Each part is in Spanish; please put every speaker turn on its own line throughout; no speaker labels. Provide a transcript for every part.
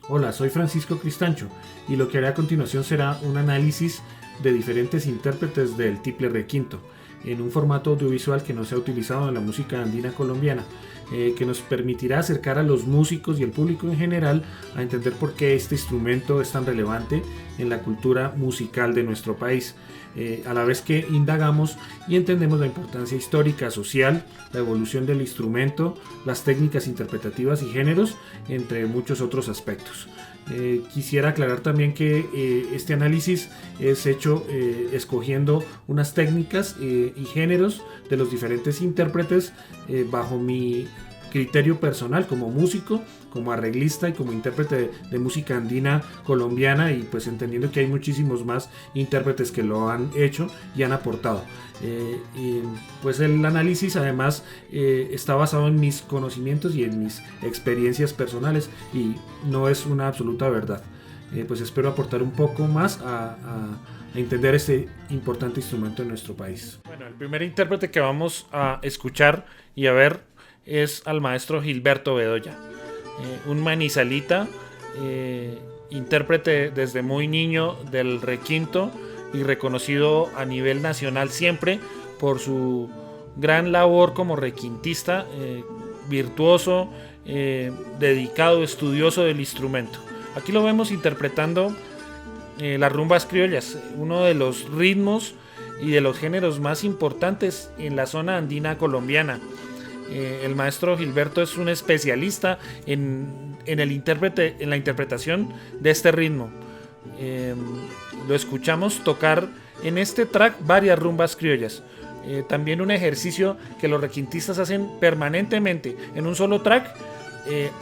Hola, soy Francisco Cristancho y lo que haré a continuación será un análisis de diferentes intérpretes del tiple requinto en un formato audiovisual que no se ha utilizado en la música andina colombiana, que nos permitirá acercar a los músicos y al público en general a entender por qué este instrumento es tan relevante en la cultura musical de nuestro país, a la vez que indagamos y entendemos la importancia histórica, social, la evolución del instrumento, las técnicas interpretativas y géneros, entre muchos otros aspectos. Quisiera aclarar también que este análisis es hecho escogiendo unas técnicas y géneros de los diferentes intérpretes bajo mi criterio personal como músico, como arreglista y como intérprete de música andina colombiana, y pues entendiendo que hay muchísimos más intérpretes que lo han hecho y han aportado. Y pues el análisis además está basado en mis conocimientos y en mis experiencias personales y no es una absoluta verdad. Pues espero aportar un poco más a entender este importante instrumento en nuestro país. Bueno, el primer intérprete que vamos a escuchar y a ver es al maestro Gilberto Bedoya, un manizalita, intérprete desde muy niño del requinto y reconocido a nivel nacional siempre por su gran labor como requintista, virtuoso, dedicado, estudioso del instrumento. Aquí lo vemos interpretando las rumbas criollas, uno de los ritmos y de los géneros más importantes en la zona andina colombiana. El maestro Gilberto es un especialista en la interpretación de este ritmo. Lo escuchamos tocar en este track varias rumbas criollas. También un ejercicio que los requintistas hacen permanentemente en un solo track,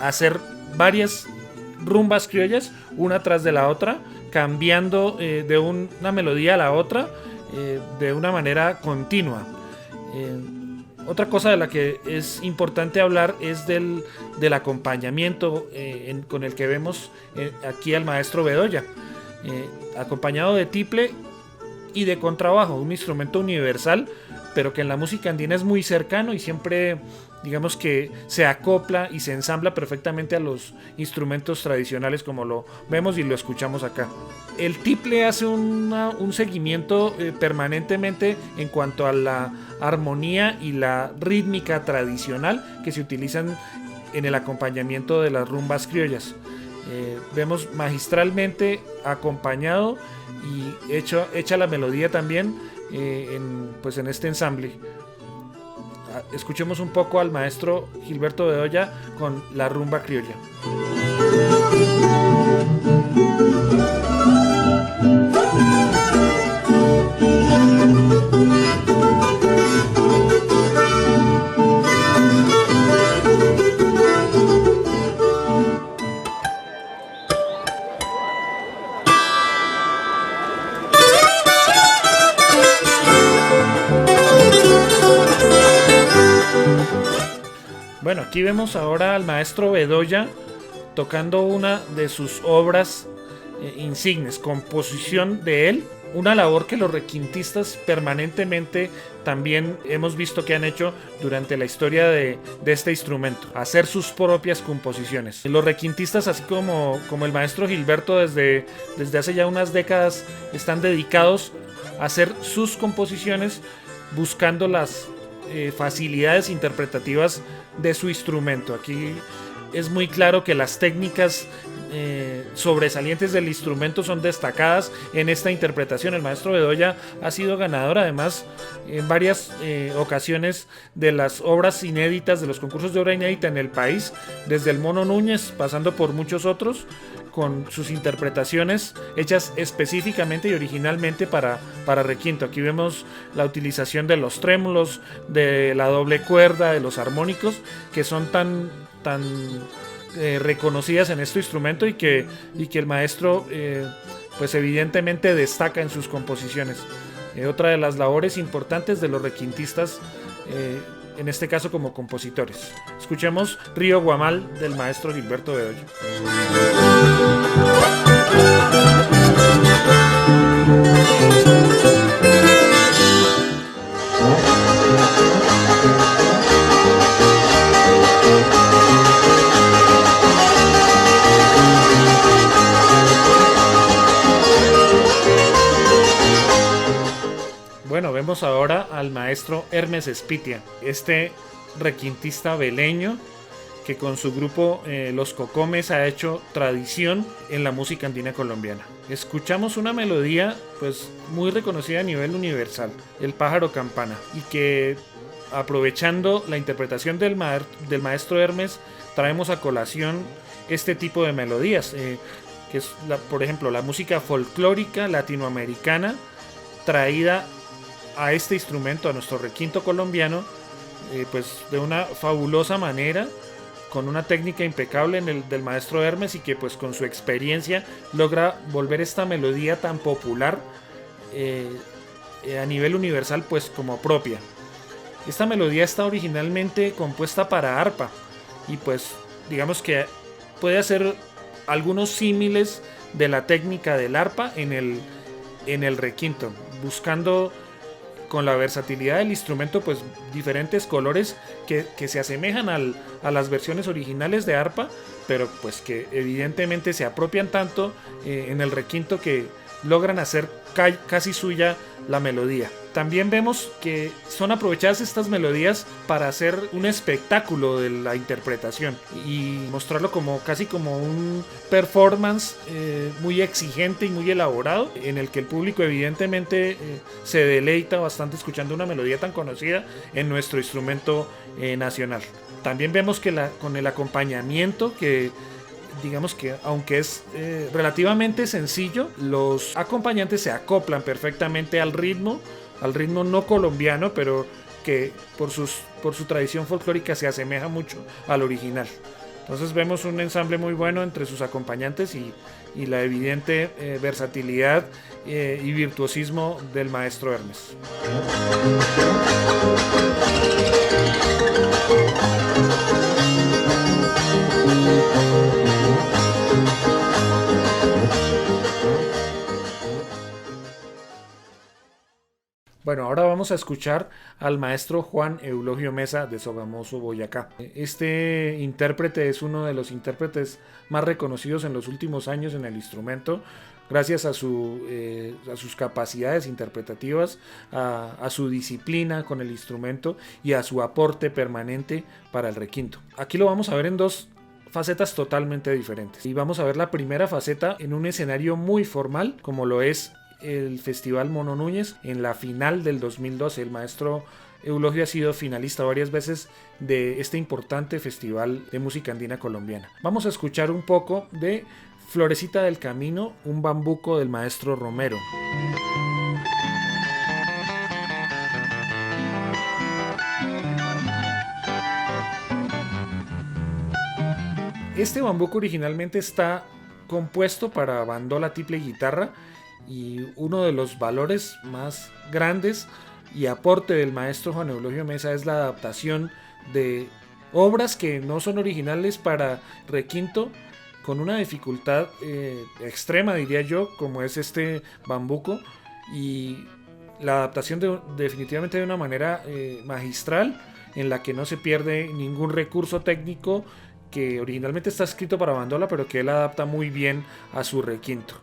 hacer varias rumbas criollas una tras de la otra, cambiando de una melodía a la otra de una manera continua. Otra cosa de la que es importante hablar es del acompañamiento con el que vemos aquí al maestro Bedoya, acompañado de tiple y de contrabajo, un instrumento universal, pero que en la música andina es muy cercano y siempre, digamos que se acopla y se ensambla perfectamente a los instrumentos tradicionales como lo vemos y lo escuchamos acá. El tiple hace un seguimiento permanentemente en cuanto a la armonía y la rítmica tradicional que se utilizan en el acompañamiento de las rumbas criollas. Vemos magistralmente acompañado y hecha la melodía también en este ensamble. Escuchemos un poco al maestro Gilberto Bedoya con la rumba criolla. Bueno, aquí vemos ahora al maestro Bedoya tocando una de sus obras insignes, composición de él, una labor que los requintistas permanentemente también hemos visto que han hecho durante la historia de este instrumento, hacer sus propias composiciones. Los requintistas, así como el maestro Gilberto, desde hace ya unas décadas están dedicados a hacer sus composiciones buscando las facilidades interpretativas de su instrumento. Aquí es muy claro que las técnicas sobresalientes del instrumento son destacadas en esta interpretación. El maestro Bedoya ha sido ganador además en varias ocasiones de las obras inéditas, de los concursos de obra inédita en el país, desde el Mono Núñez pasando por muchos otros, con sus interpretaciones hechas específicamente y originalmente para requinto. Aquí vemos la utilización de los trémolos, de la doble cuerda, de los armónicos, que son tan reconocidas en este instrumento y que el maestro pues evidentemente destaca en sus composiciones. Otra de las labores importantes de los requintistas, en este caso como compositores. Escuchemos Río Guamal del maestro Gilberto Bedoya. vemos ahora al maestro Hermes Espitia, este requintista beleño que con su grupo Los Cocomes ha hecho tradición en la música andina colombiana. Escuchamos una melodía pues muy reconocida a nivel universal, El Pájaro Campana, y que aprovechando la interpretación del maestro Hermes traemos a colación este tipo de melodías, que es por ejemplo la música folclórica latinoamericana traída a este instrumento, a nuestro requinto colombiano, pues de una fabulosa manera, con una técnica impecable del maestro Hermes, y que pues con su experiencia logra volver esta melodía tan popular a nivel universal pues como propia. Esta melodía está originalmente compuesta para arpa y pues digamos que puede hacer algunos símiles de la técnica del arpa en el requinto, buscando con la versatilidad del instrumento pues diferentes colores que se asemejan a las versiones originales de arpa, pero pues que evidentemente se apropian tanto en el requinto que logran hacer casi suya la melodía. También vemos que son aprovechadas estas melodías para hacer un espectáculo de la interpretación y mostrarlo casi como un performance muy exigente y muy elaborado, en el que el público evidentemente se deleita bastante escuchando una melodía tan conocida en nuestro instrumento nacional. También vemos que con el acompañamiento, que digamos que aunque es relativamente sencillo, los acompañantes se acoplan perfectamente al ritmo no colombiano, pero que por su tradición folclórica se asemeja mucho al original. Entonces vemos un ensamble muy bueno entre sus acompañantes y la evidente versatilidad y virtuosismo del maestro Hermes. Bueno, ahora vamos a escuchar al maestro Juan Eulogio Mesa de Sogamoso, Boyacá. Este intérprete es uno de los intérpretes más reconocidos en los últimos años en el instrumento, gracias a sus capacidades interpretativas, a su disciplina con el instrumento y a su aporte permanente para el requinto. Aquí lo vamos a ver en dos facetas totalmente diferentes. Y vamos a ver la primera faceta en un escenario muy formal, como lo es el Festival Mono Núñez. En la final del 2012 el maestro Eulogio ha sido finalista varias veces de este importante festival de música andina colombiana. Vamos a escuchar un poco de Florecita del Camino, un bambuco del maestro Romero. Este bambuco originalmente está compuesto para bandola, tiple y guitarra, y uno de los valores más grandes y aporte del maestro Juan Eulogio Mesa es la adaptación de obras que no son originales para requinto, con una dificultad extrema, diría yo, como es este bambuco, y la adaptación definitivamente de una manera magistral, en la que no se pierde ningún recurso técnico que originalmente está escrito para bandola, pero que él adapta muy bien a su requinto.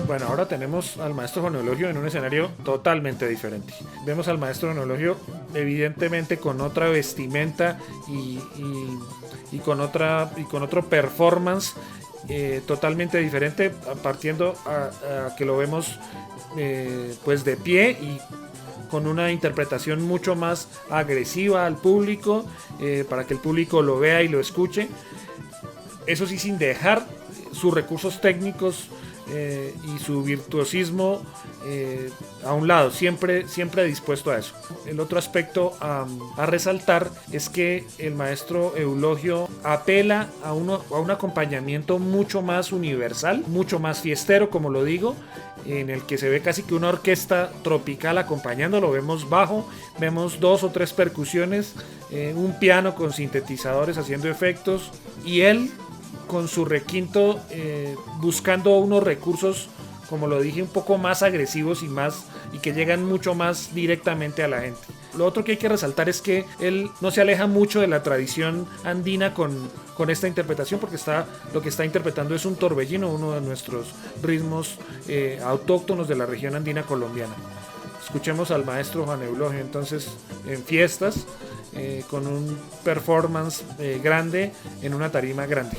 Bueno, ahora tenemos al maestro Juan Eulogio en un escenario totalmente diferente. Vemos al maestro Juan Eulogio evidentemente con otra vestimenta y con otro performance totalmente diferente, partiendo a que lo vemos pues de pie y con una interpretación mucho más agresiva al público, para que el público lo vea y lo escuche. Eso sí, sin dejar sus recursos técnicos y su virtuosismo a un lado, siempre dispuesto a eso. El otro aspecto a resaltar es que el maestro Eulogio apela a un acompañamiento mucho más universal, mucho más fiestero, como lo digo, en el que se ve casi que una orquesta tropical acompañándolo. Vemos bajo, vemos 2 o 3 percusiones, un piano con sintetizadores haciendo efectos, y él con su requinto buscando unos recursos, como lo dije, un poco más agresivos y que llegan mucho más directamente a la gente. Lo otro que hay que resaltar es que él no se aleja mucho de la tradición andina con esta interpretación, porque lo que está interpretando es un torbellino, uno de nuestros ritmos autóctonos de la región andina colombiana. Escuchemos al maestro Juan Eulogio entonces en fiestas, con un performance grande en una tarima grande.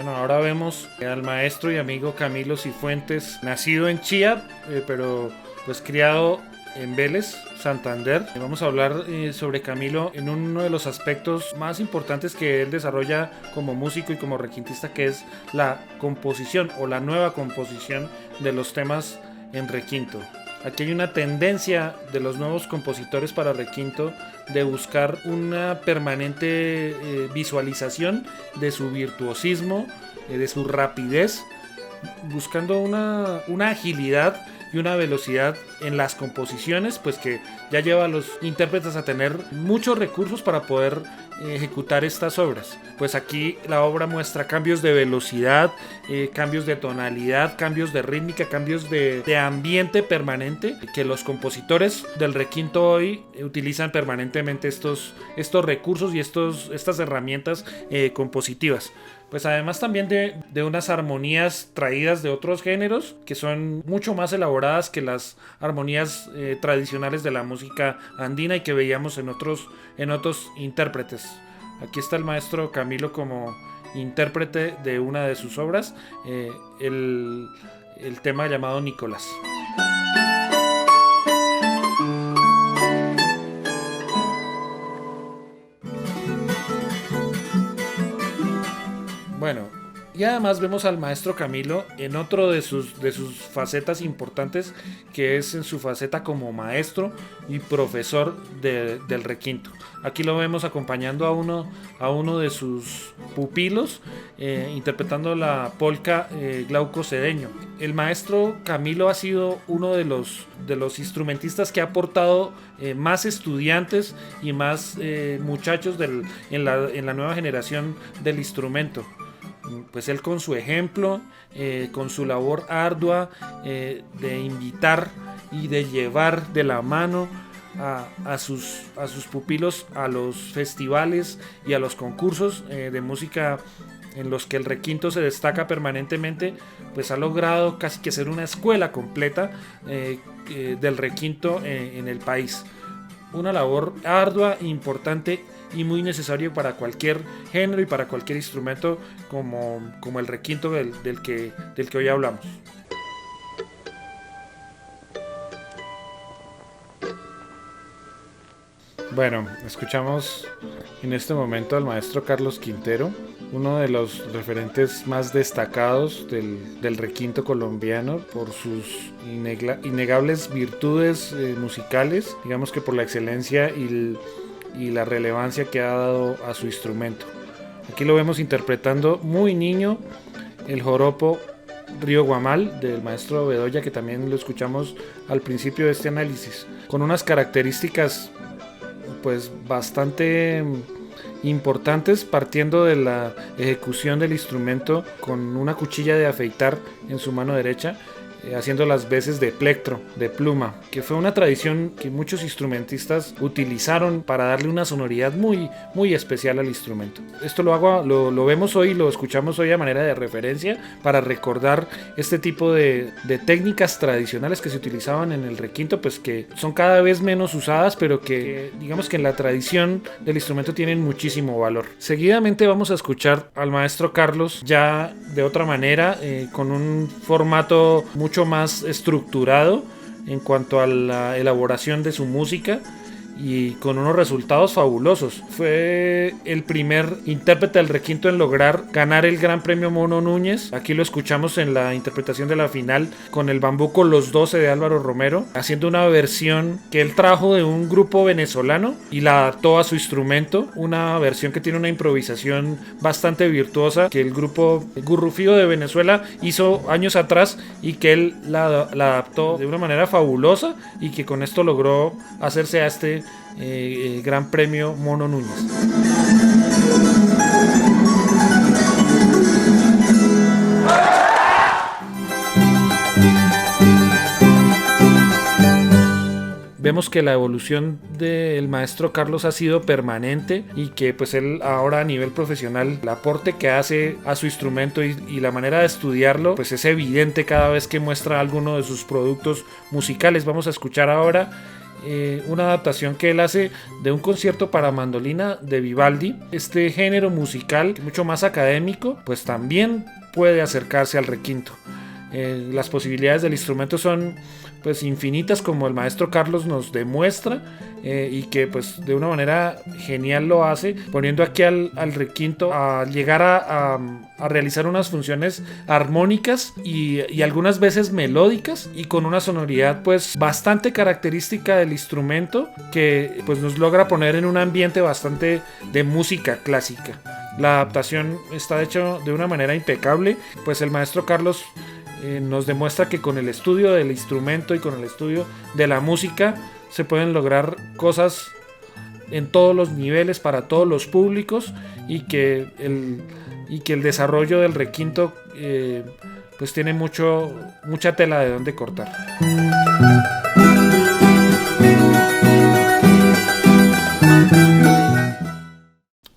Ahora vemos al maestro y amigo Camilo Cifuentes, nacido en Chía, pero pues criado en Vélez, Santander. Vamos a hablar sobre Camilo en uno de los aspectos más importantes que él desarrolla como músico y como requintista, que es la composición o la nueva composición de los temas en requinto. Aquí hay una tendencia de los nuevos compositores para requinto de buscar una permanente visualización de su virtuosismo, de su rapidez, buscando una agilidad y una velocidad en las composiciones, pues que ya lleva a los intérpretes a tener muchos recursos para poder ejecutar estas obras. Pues aquí la obra muestra cambios de velocidad, cambios de tonalidad, cambios de rítmica, cambios de ambiente permanente, que los compositores del requinto hoy utilizan permanentemente estos recursos y estas herramientas compositivas. Pues además también de unas armonías traídas de otros géneros que son mucho más elaboradas que las armonías tradicionales de la música andina y que veíamos en otros intérpretes. Aquí está el maestro Camilo como intérprete de una de sus obras, el tema llamado Nicolás. Bueno, y además vemos al maestro Camilo en otro de sus facetas importantes, que es en su faceta como maestro y profesor del requinto. Aquí lo vemos acompañando a uno de sus pupilos, interpretando la polca Glauco Cedeño. El maestro Camilo ha sido uno de los instrumentistas que ha aportado más estudiantes y más muchachos en la nueva generación del instrumento. Pues él con su ejemplo, con su labor ardua de invitar y de llevar de la mano a sus pupilos a los festivales y a los concursos de música en los que el requinto se destaca permanentemente, pues ha logrado casi que ser una escuela completa del requinto en el país. Una labor ardua, importante y muy necesario para cualquier género y para cualquier instrumento como el requinto del que hoy hablamos. Bueno, escuchamos en este momento al maestro Carlos Quintero, uno de los referentes más destacados del requinto colombiano por sus innegables virtudes musicales, digamos que por la excelencia y la relevancia que ha dado a su instrumento. Aquí lo vemos interpretando muy niño el joropo Río Guamal del maestro Bedoya, que también lo escuchamos al principio de este análisis, con unas características pues bastante importantes, partiendo de la ejecución del instrumento con una cuchilla de afeitar en su mano derecha, haciendo las veces de plectro, de pluma, que fue una tradición que muchos instrumentistas utilizaron para darle una sonoridad muy, muy especial al instrumento. Esto lo vemos hoy, lo escuchamos hoy a manera de referencia para recordar este tipo de técnicas tradicionales que se utilizaban en el requinto, pues que son cada vez menos usadas, pero que digamos que en la tradición del instrumento tienen muchísimo valor. Seguidamente vamos a escuchar al maestro Carlos ya de otra manera, con un formato mucho más estructurado en cuanto a la elaboración de su música, y con unos resultados fabulosos. Fue el primer intérprete del requinto en lograr ganar el Gran Premio Mono Núñez. Aquí lo escuchamos en la interpretación de la final con el bambuco Los 12 de Álvaro Romero, haciendo una versión que él trajo de un grupo venezolano y la adaptó a su instrumento, una versión que tiene una improvisación bastante virtuosa que el grupo Gurrufío de Venezuela hizo años atrás y que él la adaptó de una manera fabulosa y que con esto logró hacerse a este Gran Premio Mono Núñez. Vemos que la evolución del maestro Carlos ha sido permanente y que pues él ahora a nivel profesional el aporte que hace a su instrumento y la manera de estudiarlo pues es evidente cada vez que muestra alguno de sus productos musicales. Vamos a escuchar ahora una adaptación que él hace de un concierto para mandolina de Vivaldi. Este género musical mucho más académico pues también puede acercarse al requinto. Las posibilidades del instrumento son pues infinitas, como el maestro Carlos nos demuestra, y que pues de una manera genial lo hace, poniendo aquí al requinto a llegar a realizar unas funciones armónicas y algunas veces melódicas y con una sonoridad pues bastante característica del instrumento que pues nos logra poner en un ambiente bastante de música clásica. La adaptación está hecha de una manera impecable, pues el maestro Carlos nos demuestra que con el estudio del instrumento y con el estudio de la música se pueden lograr cosas en todos los niveles para todos los públicos y que el desarrollo del requinto pues tiene mucha tela de donde cortar.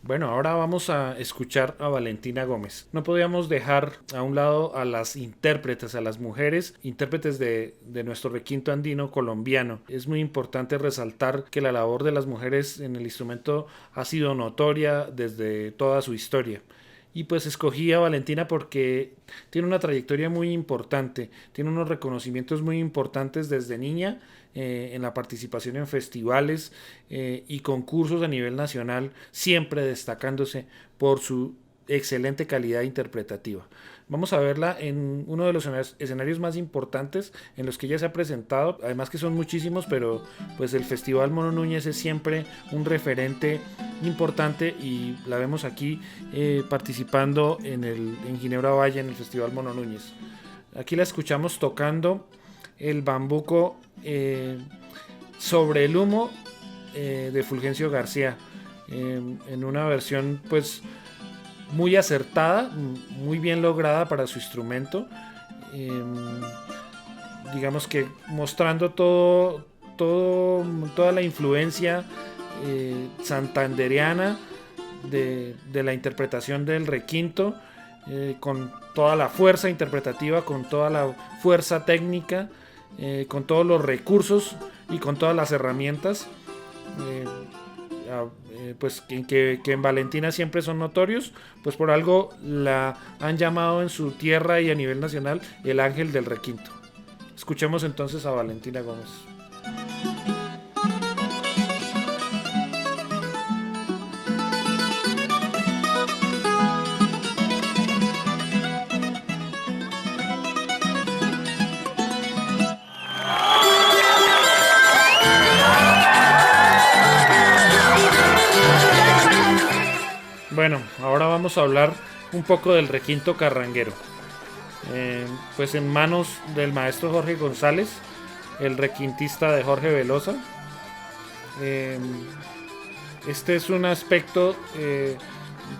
Bueno, ahora vamos a escuchar a Valentina Gómez. No podíamos dejar a un lado a las intérpretes, a las mujeres intérpretes de nuestro requinto andino colombiano. Es muy importante resaltar que la labor de las mujeres en el instrumento ha sido notoria desde toda su historia. Y pues escogí a Valentina porque tiene una trayectoria muy importante, tiene unos reconocimientos muy importantes desde niña en la participación en festivales y concursos a nivel nacional, siempre destacándose por su excelente calidad interpretativa. Vamos a verla en uno de los escenarios más importantes en los que ella se ha presentado, además que son muchísimos, pero pues el Festival Mono Núñez es siempre un referente importante y la vemos aquí participando en Ginebra Valle en el Festival Mono Núñez. Aquí la escuchamos tocando el bambuco Sobre el humo de Fulgencio García en una versión pues muy acertada, muy bien lograda para su instrumento, digamos que mostrando toda la influencia santandereana de la interpretación del requinto, con toda la fuerza interpretativa, con toda la fuerza técnica, con todos los recursos y con todas las herramientas pues que en Valentina siempre son notorios, pues por algo la han llamado en su tierra y a nivel nacional el ángel del requinto. Escuchemos entonces a Valentina Gómez. Bueno, ahora vamos a hablar un poco del requinto carranguero. Pues en manos del maestro Jorge González, el requintista de Jorge Velosa. Este es un aspecto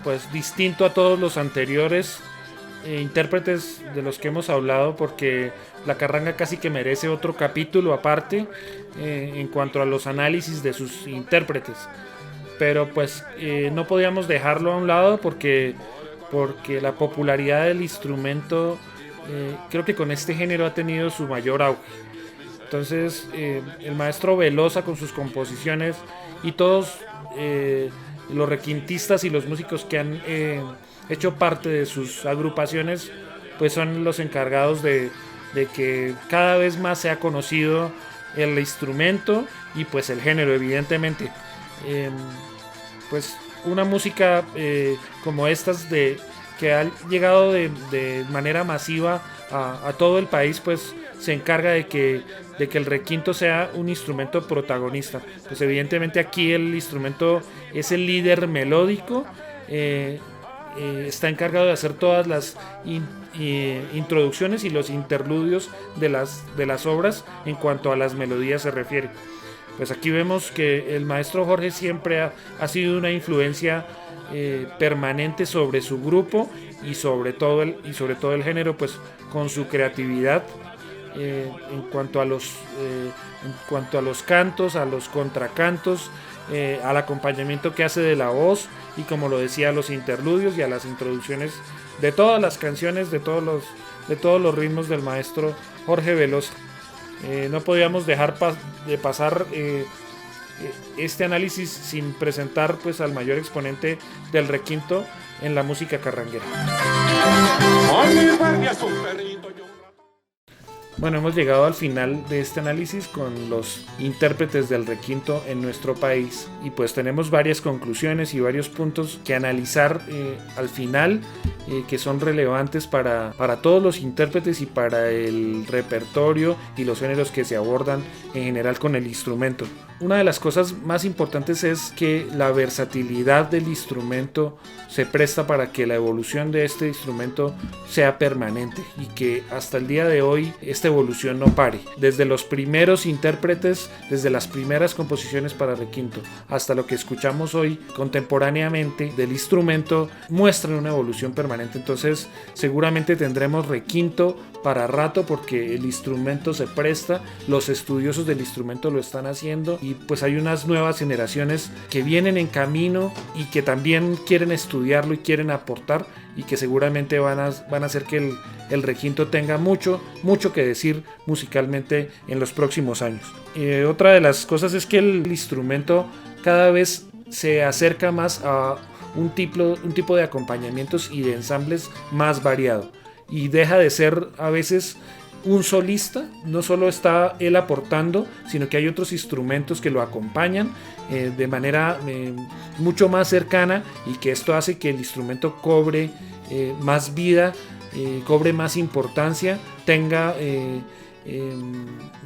pues distinto a todos los anteriores intérpretes de los que hemos hablado, porque la carranga casi que merece otro capítulo aparte en cuanto a los análisis de sus intérpretes. Pero pues no podíamos dejarlo a un lado porque la popularidad del instrumento creo que con este género ha tenido su mayor auge. Entonces el maestro Velosa con sus composiciones y todos los requintistas y los músicos que han hecho parte de sus agrupaciones pues son los encargados de que cada vez más sea conocido el instrumento y pues el género, evidentemente. Pues una música como estas que ha llegado de manera masiva a todo el país, pues se encarga de que el requinto sea un instrumento protagonista. Pues evidentemente aquí el instrumento es el líder melódico, está encargado de hacer todas las introducciones y los interludios de las obras en cuanto a las melodías se refiere. Pues aquí vemos que el maestro Jorge siempre ha sido una influencia permanente sobre su grupo y sobre todo el género, pues con su creatividad en cuanto a los cantos, a los contracantos, al acompañamiento que hace de la voz y, como lo decía, a los interludios y a las introducciones de todas las canciones, de todos los ritmos del maestro Jorge Velosa. No podíamos dejar de pasar este análisis sin presentar pues al mayor exponente del requinto en la música carranguera. Bueno, hemos llegado al final de este análisis con los intérpretes del requinto en nuestro país y pues tenemos varias conclusiones y varios puntos que analizar al final que son relevantes para todos los intérpretes y para el repertorio y los géneros que se abordan en general con el instrumento. Una de las cosas más importantes es que la versatilidad del instrumento se presta para que la evolución de este instrumento sea permanente y que hasta el día de hoy esta evolución no pare. Desde los primeros intérpretes, desde las primeras composiciones para requinto hasta lo que escuchamos hoy contemporáneamente del instrumento, muestran una evolución permanente. Entonces seguramente tendremos requinto para rato porque el instrumento se presta, los estudiosos del instrumento lo están haciendo y pues hay unas nuevas generaciones que vienen en camino y que también quieren estudiarlo y quieren aportar y que seguramente van a hacer que el requinto tenga mucho que decir musicalmente en los próximos años. Otra de las cosas es que el instrumento cada vez se acerca más a un tipo de acompañamientos y de ensambles más variado y deja de ser a veces un solista. No solo está él aportando, sino que hay otros instrumentos que lo acompañan de manera mucho más cercana y que esto hace que el instrumento cobre más vida, cobre más importancia, tenga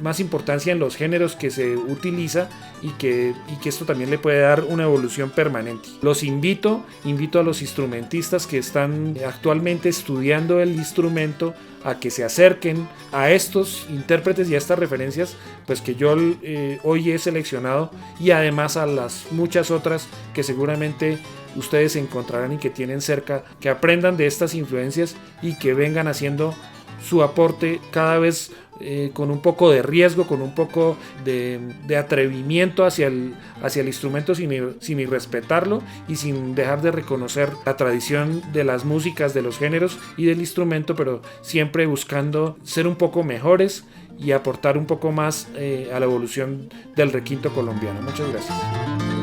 más importancia en los géneros que se utiliza y que esto también le puede dar una evolución permanente. Los invito a los instrumentistas que están actualmente estudiando el instrumento a que se acerquen a estos intérpretes y a estas referencias pues que yo hoy he seleccionado, y además a las muchas otras que seguramente ustedes encontrarán y que tienen cerca, que aprendan de estas influencias y que vengan haciendo su aporte cada vez con un poco de riesgo, con un poco de atrevimiento hacia el instrumento sin irrespetarlo y sin dejar de reconocer la tradición de las músicas, de los géneros y del instrumento, pero siempre buscando ser un poco mejores y aportar un poco más a la evolución del requinto colombiano. Muchas gracias.